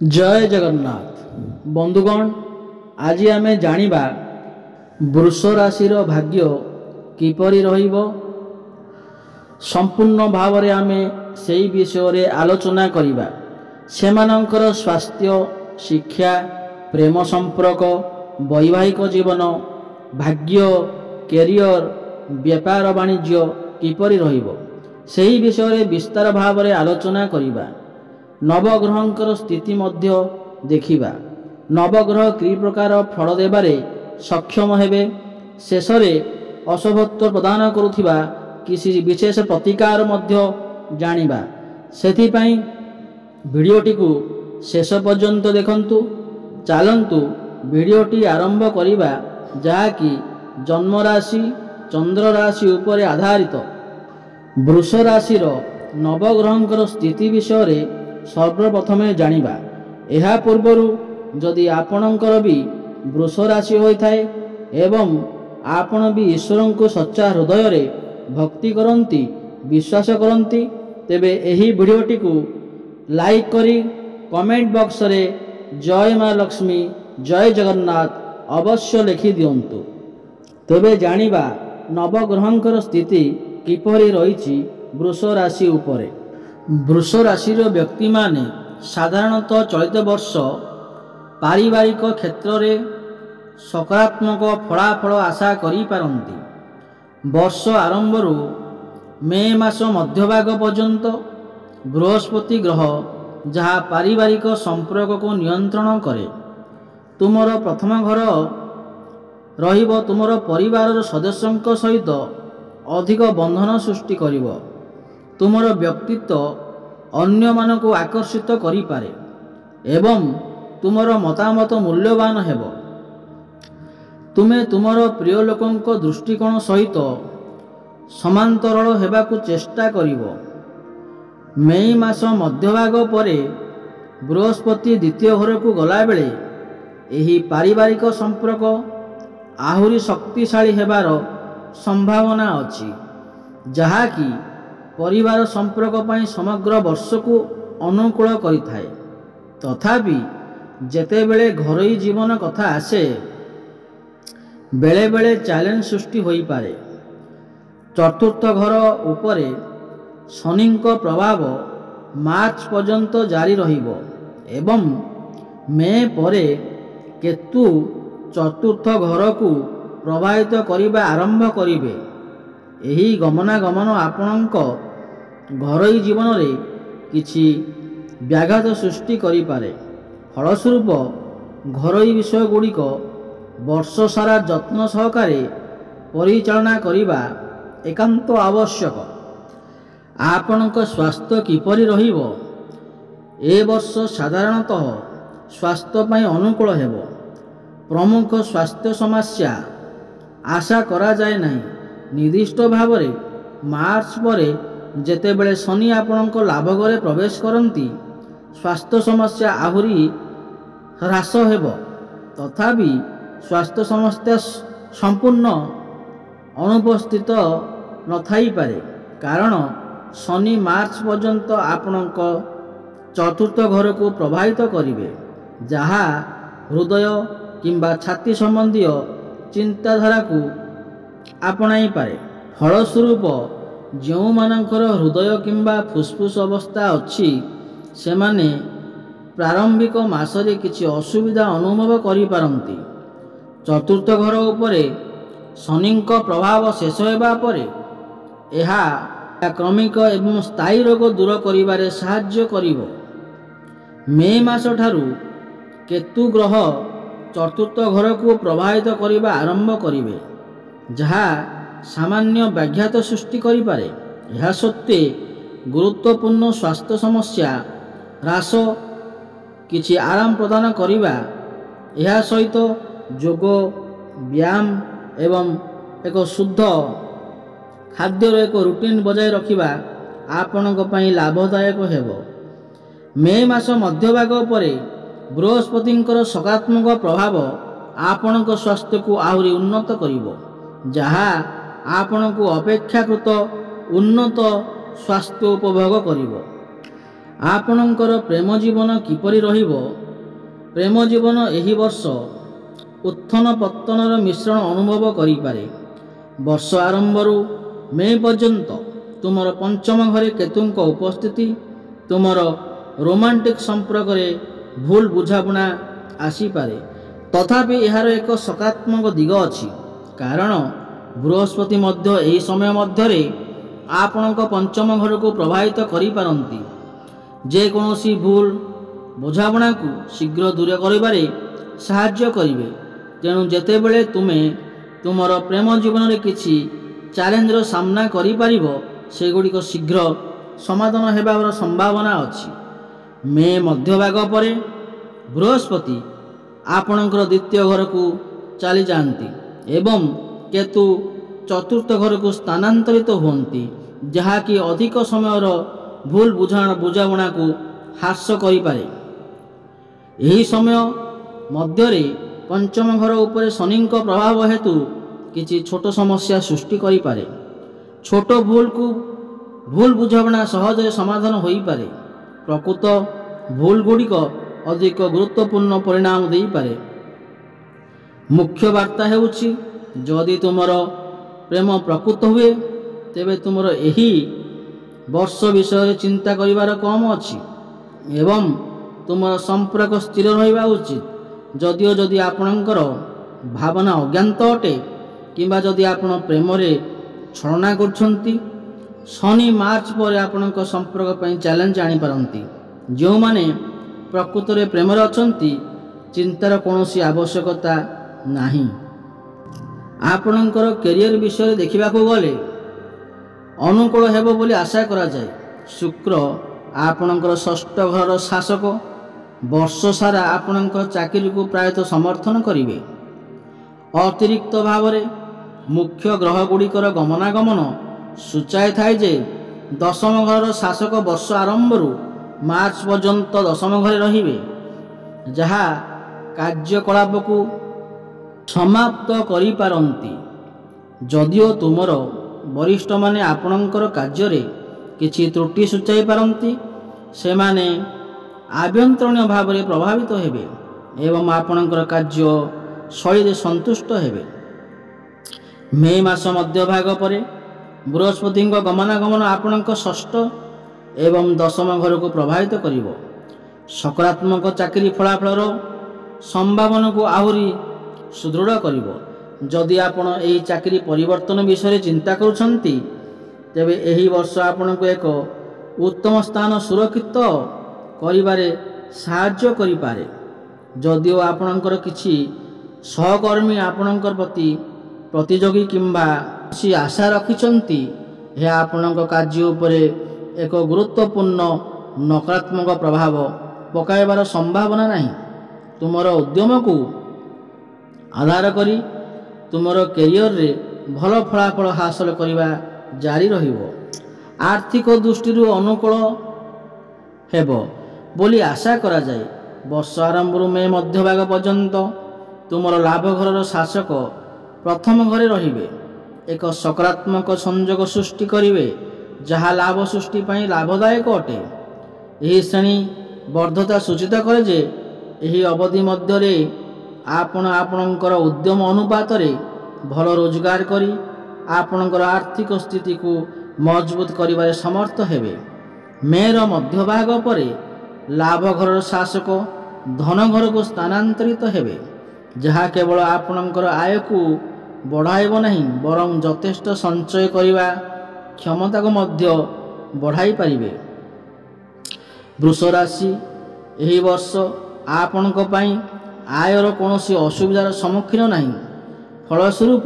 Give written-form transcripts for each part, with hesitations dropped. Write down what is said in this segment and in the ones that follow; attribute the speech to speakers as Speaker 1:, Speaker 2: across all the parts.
Speaker 1: जय जगन्नाथ बंधुगण आज आम जानिबा वृष राशि भाग्य किपरि रहिबो संपूर्ण भाव में आम से विषय आलोचना करिबा। सेमानंकर स्वास्थ्य शिक्षा प्रेम संपर्क वैवाहिक जीवन भाग्य कैरियर व्यापार वाणिज्य किपरि रहिबो सेही विषय विस्तार भाव में आलोचना करिबा। नवग्रहंकर स्थिति मध्य देखिबा। नवग्रह कि प्रकार फल देबारे सक्षम हेबे शेष में अशुभत्व प्रदान करुथिबा किसी विशेष प्रतिकार मध्य जानिबा। सेथिपाई भिडियोटी को शेष पर्यंत देखंतु। चलंतु भिडियोटी आरंभ करिबा जहाँकि जन्म राशि चंद्र राशि उपर आधारित वृष राशिर नवग्रहंकर स्थिति विषय सर्वप्रथमे जानिबा। एहा पूर्वरु जदि आपणकर भी वृष राशि होइथाए एवं आपण भी ईश्वर को सच्चा हृदय रे भक्ति करंती विश्वास करंती तेबे एही वीडियोटी को लाइक करी कमेंट बॉक्स रे जय मां लक्ष्मी जय जगन्नाथ अवश्य लिखि दियंतु। तेबे जानिबा नवग्रहंकर स्थिति किपरि रहिछि वृष राशि उपरे। वृष राशि व्यक्ति माने साधारणतः चलित वर्ष पारिवारिक क्षेत्र में सकारात्मक फलाफल आशा करि पारंती। वर्ष आरंभ मे मास मध्यभाग पर्यंत बृहस्पति ग्रह जहाँ पारिवारिक संपर्क को नियंत्रण करे तुमर प्रथम घर रहिबो तुमर परिवार सदस्यों सहित अधिक बंधन सृष्टि करिवो। तुमर व्यक्तित्व अन्य मानक आकर्षित करि पारे एवं तुमर मतामत मूल्यवान हेबो। तुमे तुमर प्रिय लोकंक दृष्टिकोण सहित समांतरल हेबाकु चेष्टा करिवो। मई मास मध्यभाग परे बृहस्पति द्वितीय घर को गला बेले एही पारिवारिक संपर्क आहुरी शक्तिशाली हेबार संभावना अछि जहाँकि परिवार संपर्क पाई समग्र वर्ष को अनुकूल करिथाए। तथापि जेतेबेले घरोई जीवन कथा आसे बेले बेले चैलेंज सृष्टि होई पारे। चतुर्थ घर उपरे शनिंक प्रभाव मार्च पर्यंत जारी रहिबो एवं मे परे केतु चतुर्थ घर को प्रभावित करिबा आरंभ करिवे। एही गमनागमन आपणक घरोई जीवन रे किछि व्याघात सृष्टि करि पारे। फलस्वरूप घरोई विषय गुड़िक वर्ष सारा जत्न सहकारे परिचालना करिबा एकांत आवश्यक। आपणक स्वास्थ्य किपरि रहिबो ए वर्ष साधारणतः स्वास्थ्य पाई अनुकूल हेबो। प्रमुख स्वास्थ्य समस्या आशा करा जाए नहीं। निर्दिष्ट भाव में मार्च परे जेतेबेले शनि आपणक लाभ घरे प्रवेश करती स्वास्थ्य समस्या आहुरी ह्रास हेब। तथापि स्वास्थ्य समस्या संपूर्ण अनुपस्थित नथाई पारे कारण शनि मार्च पर्यंत आपणक चतुर्थ घर को प्रभावित करिवे जहाँ हृदय किंबा छाती संबंधी चिंताधारा को आपणाई पारे। फलस्वरूप जो मानकर हृदय किंबा फुसफुस अवस्था अच्छी से माने प्रारंभिक मासरे किछि असुविधा अनुभव करि पारंती। चतुर्थ घर उपरे शनिंक प्रभाव शेष हेबा परे एहा क्रमिक एवं स्थायी रोग दूर करिबारे साहाय्य करिवो। मे मास ठारू केतु ग्रह चतुर्थ घर को प्रभावित करिबा आरंभ करिवे जहाँ सामान्य व्याघात सृष्टि करिपारे। यह सत्वे गुरुत्वपूर्ण स्वास्थ्य समस्या ह्रास किछि आराम प्रदान करिबा यह सहित जोग व्यायाम एवं एक शुद्ध खाद्यर एक रूटीन बजाय रखिबा आपणक पई लाभदायक हेबो। मे मास मध्यभाग परे बृहस्पतिंकर सकारात्मक प्रभाव आपणक स्वास्थ्य को आहुरी उन्नत करिवो जहाँ आपण को अपेक्षाकृत उन्नत स्वास्थ्य उपभोग करिवो। ଆପଣଙ୍କର ପ୍ରେମ ଜୀବନ କିପରି ରହିବ? ପ୍ରେମ ଜୀବନ ଏହି ବର୍ଷ ଉତ୍ଥନ ପତ୍ତନର ମିଶ୍ରଣ ଅନୁଭବ କରିପାରେ। ବର୍ଷ ଆରମ୍ଭରୁ ମେ ପର୍ଯ୍ୟନ୍ତ ତୁମର ପଞ୍ଚମ ଘରେ କେତୁଙ୍କ ଉପସ୍ଥିତି ତୁମର ରୋମାଣ୍ଟିକ୍ ସମ୍ପର୍କରେ ଭୁଲ ବୁଝାବୁଣା ଆସିପାରେ। ତଥାପି ଏହାର ଏକ ସକାରାତ୍ମକ ଦିଗ ଅଛି, କାରଣ ବୃହସ୍ପତି ମଧ୍ୟ ଏହି ସମୟ ମଧ୍ୟରେ ଆପଣଙ୍କ ପଞ୍ଚମ ଘରକୁ ପ୍ରଭାବିତ କରିପାରନ୍ତି। ଯେକୌଣସି ଭୁଲ ବୁଝାବୁଣାକୁ ଶୀଘ୍ର ଦୂର କରିବାରେ ସାହାଯ୍ୟ କରିବେ। ତେଣୁ ଯେତେବେଳେ ତୁମେ ତୁମର ପ୍ରେମ ଜୀବନରେ କିଛି ଚ୍ୟାଲେଞ୍ଜର ସାମ୍ନା କରିପାରିବ, ସେଗୁଡ଼ିକ ଶୀଘ୍ର ସମାଧାନ ହେବାର ସମ୍ଭାବନା ଅଛି। ମେ ମଧ୍ୟଭାଗ ପରେ ବୃହସ୍ପତି ଆପଣଙ୍କର ଦ୍ୱିତୀୟ ଘରକୁ ଚାଲିଯାଆନ୍ତି ଏବଂ କେତୁ ଚତୁର୍ଥ ଘରକୁ ସ୍ଥାନାନ୍ତରିତ ହୁଅନ୍ତି, ଯାହାକି ଅଧିକ ସମୟର ଭୁଲ ବୁଝାବୁଣାକୁ ହ୍ରାସ କରିପାରେ। ଏହି ସମୟ ମଧ୍ୟରେ ପଞ୍ଚମ ଘର ଉପରେ ଶନିଙ୍କ ପ୍ରଭାବ ହେତୁ କିଛି ଛୋଟ ସମସ୍ୟା ସୃଷ୍ଟି କରିପାରେ। ଛୋଟ ଭୁଲ ବୁଝାବୁଣା ସହଜରେ ସମାଧାନ ହୋଇପାରେ। ପ୍ରକୃତ ଭୁଲ ଗୁଡ଼ିକ ଅଧିକ ଗୁରୁତ୍ୱପୂର୍ଣ୍ଣ ପରିଣାମ ଦେଇପାରେ। ମୁଖ୍ୟ ବାର୍ତ୍ତା ହେଉଛି, ଯଦି ତୁମର ପ୍ରେମ ପ୍ରକୃତ ହୁଏ, ତେବେ ତୁମର ଏହି ବର୍ଷ ବିଷୟରେ ଚିନ୍ତା କରିବାର କମ୍ ଅଛି ଏବଂ ତୁମର ସମ୍ପର୍କ ସ୍ଥିର ରହିବା ଉଚିତ। ଯଦିଓ ଯଦି ଆପଣଙ୍କର ଭାବନା ଅଜ୍ଞାତ ଅଟେ କିମ୍ବା ଯଦି ଆପଣ ପ୍ରେମରେ ଛଳନା କରୁଛନ୍ତି, ଶନି ମାର୍ଚ୍ଚ ପରେ ଆପଣଙ୍କ ସମ୍ପର୍କ ପାଇଁ ଚ୍ୟାଲେଞ୍ଜ ଆଣିପାରନ୍ତି। ଯେଉଁମାନେ ପ୍ରକୃତରେ ପ୍ରେମରେ ଅଛନ୍ତି, ଚିନ୍ତାର କୌଣସି ଆବଶ୍ୟକତା ନାହିଁ। ଆପଣଙ୍କର କ୍ୟାରିୟର ବିଷୟରେ ଦେଖିବାକୁ ଗଲେ ଅନୁକୂଳ ହେବ ବୋଲି ଆଶା କରାଯାଏ। ଶୁକ୍ର ଆପଣଙ୍କର ଷଷ୍ଠ ଘରର ଶାସକ ବର୍ଷ ସାରା ଆପଣଙ୍କ ଚାକିରିକୁ ପ୍ରାୟତଃ ସମର୍ଥନ କରିବେ। ଅତିରିକ୍ତ ଭାବରେ ମୁଖ୍ୟ ଗ୍ରହଗୁଡ଼ିକର ଗମନାଗମନ ସୂଚାଇଥାଏ ଯେ ଦଶମ ଘରର ଶାସକ ବର୍ଷ ଆରମ୍ଭରୁ ମାର୍ଚ୍ଚ ପର୍ଯ୍ୟନ୍ତ ଦଶମ ଘରେ ରହିବେ, ଯାହା କାର୍ଯ୍ୟକଳାପକୁ ସମାପ୍ତ କରିପାରନ୍ତି। ଯଦିଓ ତୁମର ବରିଷ୍ଠମାନେ ଆପଣଙ୍କର କାର୍ଯ୍ୟରେ କିଛି ତ୍ରୁଟି ସୂଚାଇ ପାରନ୍ତି, ସେମାନେ ଆଭ୍ୟନ୍ତରୀଣ ଭାବରେ ପ୍ରଭାବିତ ହେବେ ଏବଂ ଆପଣଙ୍କର କାର୍ଯ୍ୟ ଶୈଳୀରେ ସନ୍ତୁଷ୍ଟ ହେବେ। ମେ ମାସ ମଧ୍ୟଭାଗ ପରେ ବୃହସ୍ପତିଙ୍କ ଗମନାଗମନ ଆପଣଙ୍କ ଷଷ୍ଠ ଏବଂ ଦଶମ ଘରକୁ ପ୍ରଭାବିତ କରିବ। ସକାରାତ୍ମକ ଚାକିରି ଫଳାଫଳର ସମ୍ଭାବନାକୁ ଆହୁରି ସୁଦୃଢ଼ କରିବ। ଯଦି ଆପଣ ଏହି ଚାକିରି ପରିବର୍ତ୍ତନ ବିଷୟରେ ଚିନ୍ତା କରୁଛନ୍ତି, ତେବେ ଏହି ବର୍ଷ ଆପଣଙ୍କୁ ଏକ ଉତ୍ତମ ସ୍ଥାନ ସୁରକ୍ଷିତ କରିବାରେ ସାହାଯ୍ୟ କରିପାରେ। ଯଦିଓ ଆପଣଙ୍କର କିଛି ସହକର୍ମୀ ଆପଣଙ୍କ ପ୍ରତି ପ୍ରତିଯୋଗୀ କିମ୍ବା କିଛି ଆଶା ରଖିଛନ୍ତି, ଏହା ଆପଣଙ୍କ କାର୍ଯ୍ୟ ଉପରେ ଏକ ଗୁରୁତ୍ୱପୂର୍ଣ୍ଣ ନକାରାତ୍ମକ ପ୍ରଭାବ ପକାଇବାର ସମ୍ଭାବନା ନାହିଁ। ତୁମର ଉଦ୍ୟମକୁ ଆଧାର କରି ତୁମର କ୍ୟାରିୟରରେ ଭଲ ଫଳାଫଳ ହାସଲ କରିବା ଜାରି ରହିବ। ଆର୍ଥିକ ଦୃଷ୍ଟିରୁ ଅନୁକୂଳ ହେବ ବୋଲି ଆଶା କରାଯାଏ। ବର୍ଷ ଆରମ୍ଭରୁ ମେ ମଧ୍ୟଭାଗ ପର୍ଯ୍ୟନ୍ତ ତୁମର ଲାଭ ଘରର ଶାସକ ପ୍ରଥମ ଘରେ ରହିବେ, ଏକ ସକାରାତ୍ମକ ସଂଯୋଗ ସୃଷ୍ଟି କରିବେ, ଯାହା ଲାଭ ସୃଷ୍ଟି ପାଇଁ ଲାଭଦାୟକ ଅଟେ। ଏହି ଶ୍ରେଣୀ ବର୍ଦ୍ଧତା ସୂଚିତ କରେ ଯେ ଏହି ଅବଧି ମଧ୍ୟରେ ଆପଣ ଆପଣଙ୍କର ଉଦ୍ୟମ ଅନୁପାତରେ ଭଲ ରୋଜଗାର କରି ଆପଣଙ୍କର ଆର୍ଥିକ ସ୍ଥିତିକୁ ମଜବୁତ କରିବାରେ ସମର୍ଥ ହେବେ। ମେର ମଧ୍ୟଭାଗ ପରେ ଲାଭ ଘରର ଶାସକ ଧନ ଘରକୁ ସ୍ଥାନାନ୍ତରିତ ହେବେ, ଯାହା କେବଳ ଆପଣଙ୍କର ଆୟକୁ ବଢ଼ାଇବ ନାହିଁ, ବରଂ ଯଥେଷ୍ଟ ସଞ୍ଚୟ କରିବା କ୍ଷମତାକୁ ମଧ୍ୟ ବଢ଼ାଇ ପାରିବେ। ବୃଷ ରାଶି, ଏହି ବର୍ଷ ଆପଣଙ୍କ ପାଇଁ ଆୟର କୌଣସି ଅସୁବିଧାର ସମ୍ମୁଖୀନ ନାହିଁ। ଫଳସ୍ୱରୂପ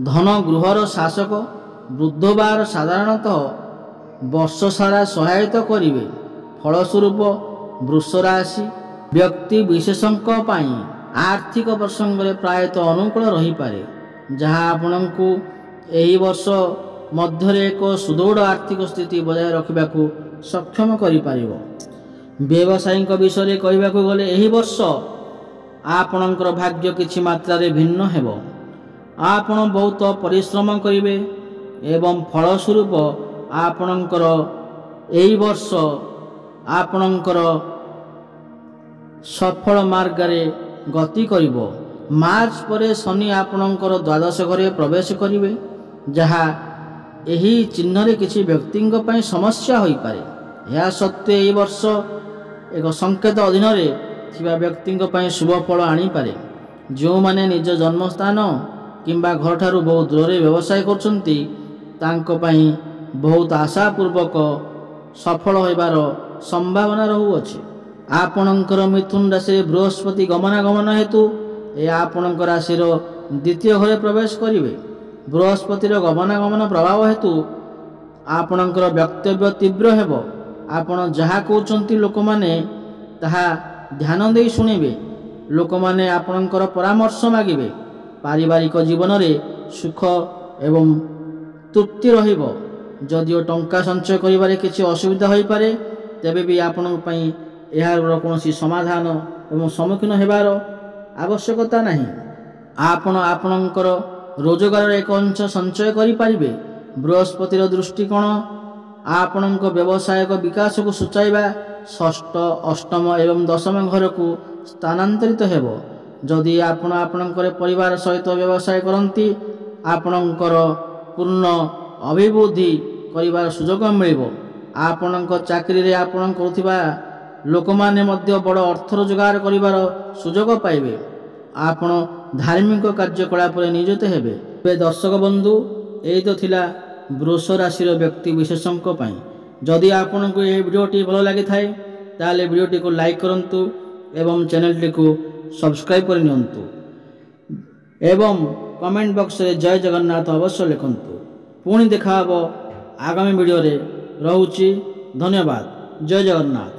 Speaker 1: ଧନ ଗୃହର ଶାସକ ବୁଧବାର ସାଧାରଣତଃ ବର୍ଷ ସାରା ସହାୟତା କରିବେ। ଫଳସ୍ୱରୂପ ବୃଷ ରାଶି ବ୍ୟକ୍ତି ବିଶେଷଙ୍କ ପାଇଁ ଆର୍ଥିକ ପ୍ରସଙ୍ଗରେ ପ୍ରାୟତଃ ଅନୁକୂଳ ରହିପାରେ, ଯାହା ଆପଣଙ୍କୁ ଏହି ବର୍ଷ ମଧ୍ୟରେ ଏକ ସୁଦୃଢ଼ ଆର୍ଥିକ ସ୍ଥିତି ବଜାୟ ରଖିବାକୁ ସକ୍ଷମ କରିପାରିବ। ବ୍ୟବସାୟୀଙ୍କ ବିଷୟରେ କହିବାକୁ ଗଲେ ଏହି ବର୍ଷ ଆପଣଙ୍କର ଭାଗ୍ୟ କିଛି ମାତ୍ରାରେ ଭିନ୍ନ ହେବ। ଆପଣ ବହୁତ ପରିଶ୍ରମ କରିବେ ଏବଂ ଫଳସ୍ୱରୂପ ଆପଣଙ୍କର ଏହି ବର୍ଷ ଆପଣଙ୍କର ସଫଳ ମାର୍ଗରେ ଗତି କରିବ। ମାର୍ଚ୍ଚ ପରେ ଶନି ଆପଣଙ୍କର ଦ୍ୱାଦଶ ଘରେ ପ୍ରବେଶ କରିବେ, ଯାହା ଏହି ଚିହ୍ନରେ କିଛି ବ୍ୟକ୍ତିଙ୍କ ପାଇଁ ସମସ୍ୟା ହୋଇପାରେ। ଏହା ସତ୍ତ୍ୱେ ଏହି ବର୍ଷ ଏକ ସଂକେତ ଅଧୀନରେ ଥିବା ବ୍ୟକ୍ତିଙ୍କ ପାଇଁ ଶୁଭ ଫଳ ଆଣିପାରେ। ଯେଉଁମାନେ ନିଜ ଜନ୍ମସ୍ଥାନ କିମ୍ବା ଘରଠାରୁ ବହୁ ଦୂରରେ ବ୍ୟବସାୟ କରୁଛନ୍ତି, ତାଙ୍କ ପାଇଁ ବହୁତ ଆଶାପୂର୍ବକ ସଫଳ ହେବାର ସମ୍ଭାବନା ରହୁଅଛି। ଆପଣଙ୍କର ମିଥୁନ ରାଶିରେ ବୃହସ୍ପତି ଗମନାଗମନ ହେତୁ ଏହା ଆପଣଙ୍କ ରାଶିର ଦ୍ୱିତୀୟ ଘରେ ପ୍ରବେଶ କରିବେ। ବୃହସ୍ପତିର ଗମନାଗମନ ପ୍ରଭାବ ହେତୁ ଆପଣଙ୍କର ବକ୍ତବ୍ୟ ତୀବ୍ର ହେବ। ଆପଣ ଯାହା କହୁଛନ୍ତି ଲୋକମାନେ ତାହା ଧ୍ୟାନ ଦେଇ ଶୁଣିବେ। ଲୋକମାନେ ଆପଣଙ୍କର ପରାମର୍ଶ ମାଗିବେ। ପାରିବାରିକ ଜୀବନରେ ସୁଖ ଏବଂ ତୃପ୍ତି ରହିବ। ଯଦିଓ ଟଙ୍କା ସଞ୍ଚୟ କରିବାରେ କିଛି ଅସୁବିଧା ହୋଇପାରେ, ତେବେ ବି ଆପଣଙ୍କ ପାଇଁ ଏହାର କୌଣସି ସମାଧାନ ଏବଂ ସମ୍ମୁଖୀନ ହେବାର ଆବଶ୍ୟକତା ନାହିଁ। ଆପଣ ଆପଣଙ୍କର ରୋଜଗାରର ଏକ ଅଂଶ ସଞ୍ଚୟ କରିପାରିବେ। ବୃହସ୍ପତିର ଦୃଷ୍ଟିକୋଣ ଆପଣଙ୍କ ବ୍ୟବସାୟିକ ବିକାଶକୁ ସୂଚାଇବା ଷଷ୍ଠ, ଅଷ୍ଟମ ଏବଂ ଦଶମ ଘରକୁ ସ୍ଥାନାନ୍ତରିତ ହେବ। ଯଦି ଆପଣ ଆପଣଙ୍କର ପରିବାର ସହିତ ବ୍ୟବସାୟ କରନ୍ତି, ଆପଣଙ୍କର ପୂର୍ଣ୍ଣ ଅଭିବୃଦ୍ଧି କରିବାର ସୁଯୋଗ ମିଳିବ। ଆପଣଙ୍କ ଚାକିରିରେ ଆପଣ କରୁଥିବା ଲୋକମାନେ ମଧ୍ୟ ବଡ଼ ଅର୍ଥ ରୋଜଗାର କରିବାର ସୁଯୋଗ ପାଇବେ। ଆପଣ ଧାର୍ମିକ କାର୍ଯ୍ୟକଳାପରେ ନିୟୋଜିତ ହେବେ। ଏବେ ଦର୍ଶକ ବନ୍ଧୁ, ଏହି ତ ଥିଲା ବୃଷ ରାଶିର ବ୍ୟକ୍ତି ବିଶେଷଙ୍କ ପାଇଁ। ଯଦି ଆପଣଙ୍କୁ ଏହି ଭିଡ଼ିଓଟି ଭଲ ଲାଗିଥାଏ, ତାହେଲେ ଭିଡ଼ିଓଟିକୁ ଲାଇକ୍ କରନ୍ତୁ ଏବଂ ଚ୍ୟାନେଲଟିକୁ ସବସ୍କ୍ରାଇବ୍ କରି ନିଅନ୍ତୁ ଏବଂ କମେଣ୍ଟ ବକ୍ସରେ ଜୟ ଜଗନ୍ନାଥ ଅବଶ୍ୟ ଲେଖନ୍ତୁ। ପୁଣି ଦେଖା ହେବ ଆଗାମୀ ଭିଡ଼ିଓରେ। ରହୁଛି, ଧନ୍ୟବାଦ। ଜୟ ଜଗନ୍ନାଥ।